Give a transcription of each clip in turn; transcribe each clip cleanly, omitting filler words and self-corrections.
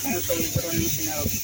કરવાની મશીન આવે.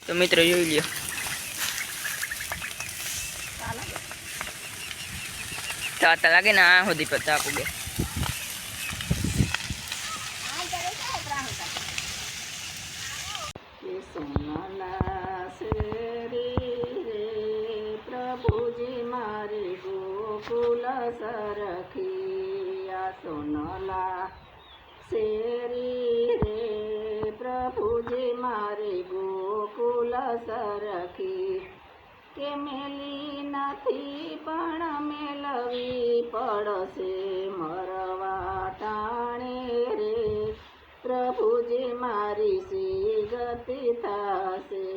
તો મિત્રો જોઈ લ્યો, તાતા લાગે ને આ સુધી પતા આપું બે. સોનલા શેરી રે પ્રભુજી મારી ગોકુલ સરખી. આ સોનલા શેરી રે પ્રભુજી મારી ગોકુલ સરખી. કે મેલી નથી પણ મેલવી પડશે મરવા ટાણે રે પ્રભુજી મારી સી ગતિ થશે.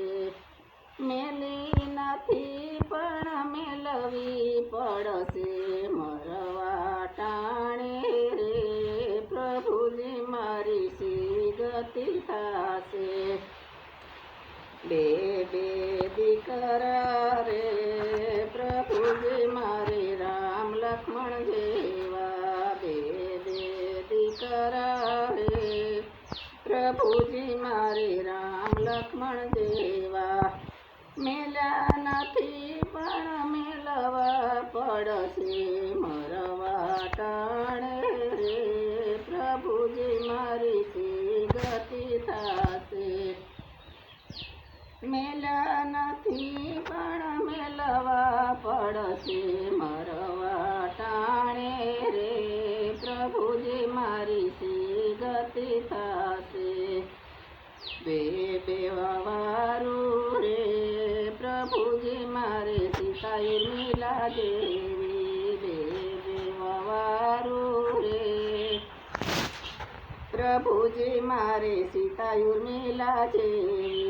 મેલી નથી પણ મેલવી પડશે મરવા ટાણે રે પ્રભુજી મારી સી ગતિ થશે. બે બે દીકરા રે પ્રભુજી મારે રામ લક્ષ્મણ જેવા. બે બે દીકરા રે પ્રભુજી મારે રામ લક્ષ્મણ જેવા. મેલ્યા નથી પણ મેલવા પડશે મરવા ટાણે રે પ્રભુજી મારી સી ગતિ થશે. મેલ્યા નથી પણ મેલવા પડશે મરવા ટાણે રે પ્રભુજી મારી સી ગતિ થશે. બે બે વારું રે પ્રભુજી મારે સીતાએ લીલા દેવી. બે બે વારું રે પ્રભુજી મારે સીતાયું લીલા જેવી.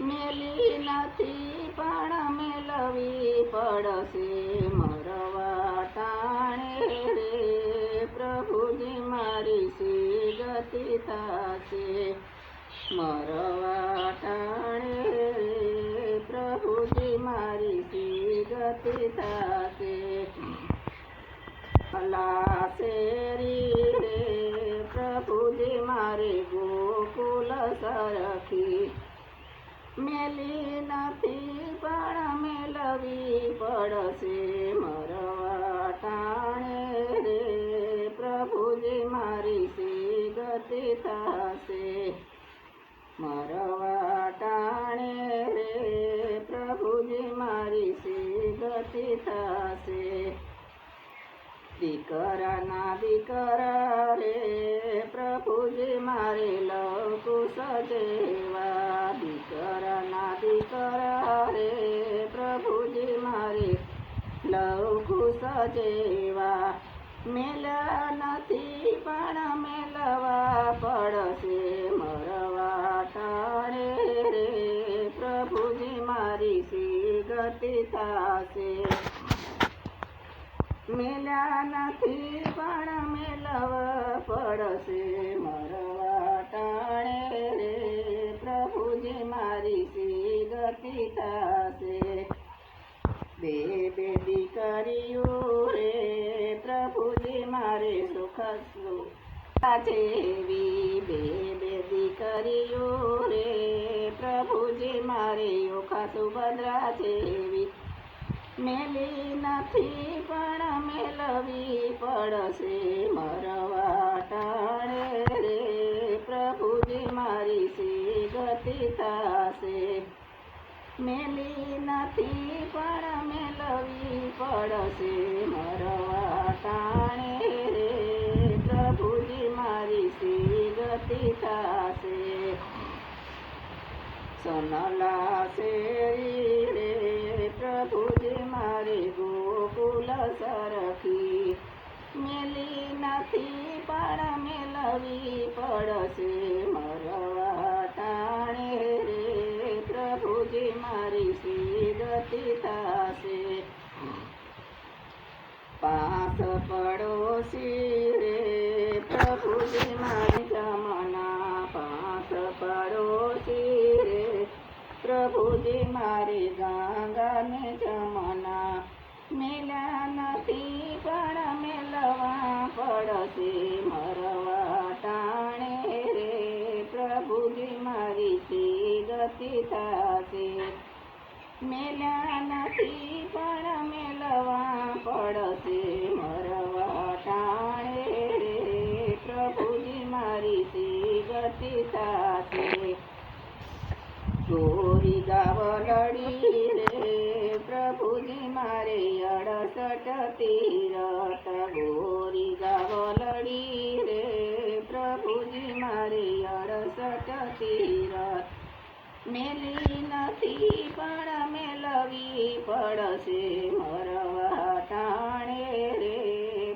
મેલી નથી પણ મેલવી પડશે મરવા ટાણે રે પ્રભુજી મારી સી ગતિ થશે. મરવા ટાણે રે પ્રભુજી મારી સી ગતિ થશે. અલા શેરી રે પ્રભુજી મારે ગોકુલ સરખી. મેલી નથી પણ મેલવી પડશે મરવા ટાણે રે પ્રભુજી મારી સી ગતિ થશે. મરવા ટાણે રે પ્રભુજી મારી સી ગતિ થશે. દીકરાના દીકરા રે પ્રભુજી મારે લવકુશ જેવા. દીકરાના દીકરા રે પ્રભુજી મારે લવકુશ જેવા. મેલ્યા નથી પણ મેલવા પડશે મરવા ટાણે રે પ્રભુજી મારી સી ગતિ થશે. મેલ્યા નથી પણ મેલવા પડશે મરવા ટાણે રે પ્રભુજી મારી સી ગતિ થશે. બે બે દીકરીઓ રે પ્રભુજી મારે સુખ જેવી. બે બે દીકરીઓ રે પ્રભુજી મારે ઓખા સુભદ્રા જેવી. મેલી નથી પણ મેલવી પડશે મરવા ટાણે રે પ્રભુજી મારી સી ગતિ થશે. મેલી નથી પણ મેલવી પડશે મરવા ટાણે રે પ્રભુજી મારી સી ગતિ થાશે સોનલા શેરી રે પ્રભુજી મારી ગોકુલ સરખી મેલી નથી પણ મેલવી પડશે મરવા ટાણે રે પ્રભુજી મારી સી ગતિ થાશે પાસ પડોશી રે પ્રભુજી મારી જમના પાસ પડોશી રે પ્રભુજી મારી ગંગાને જમના મેલ્યા નથી પણ મેલવા પડશે મરવા ટાણે રે પ્રભુજી મારી સી ગતિ થાશે મેલ્યા નથી પણ મેલવા પડશે મરવા ટાણે રે પ્રભુજી મારી સી ગતિ થાશે ગોરી ગાવલડી રે પ્રભુજી મારે 68 તીરથ ગોરી ગાવલડી રે પ્રભુજી મારે 68 તીરથ મેલી નથી પણ મેલવી પડશે મરવા ટાણે રે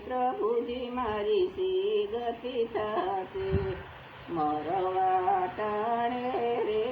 પ્રભુજી મારી સી ગતિ થશે મરવા ટાણે રે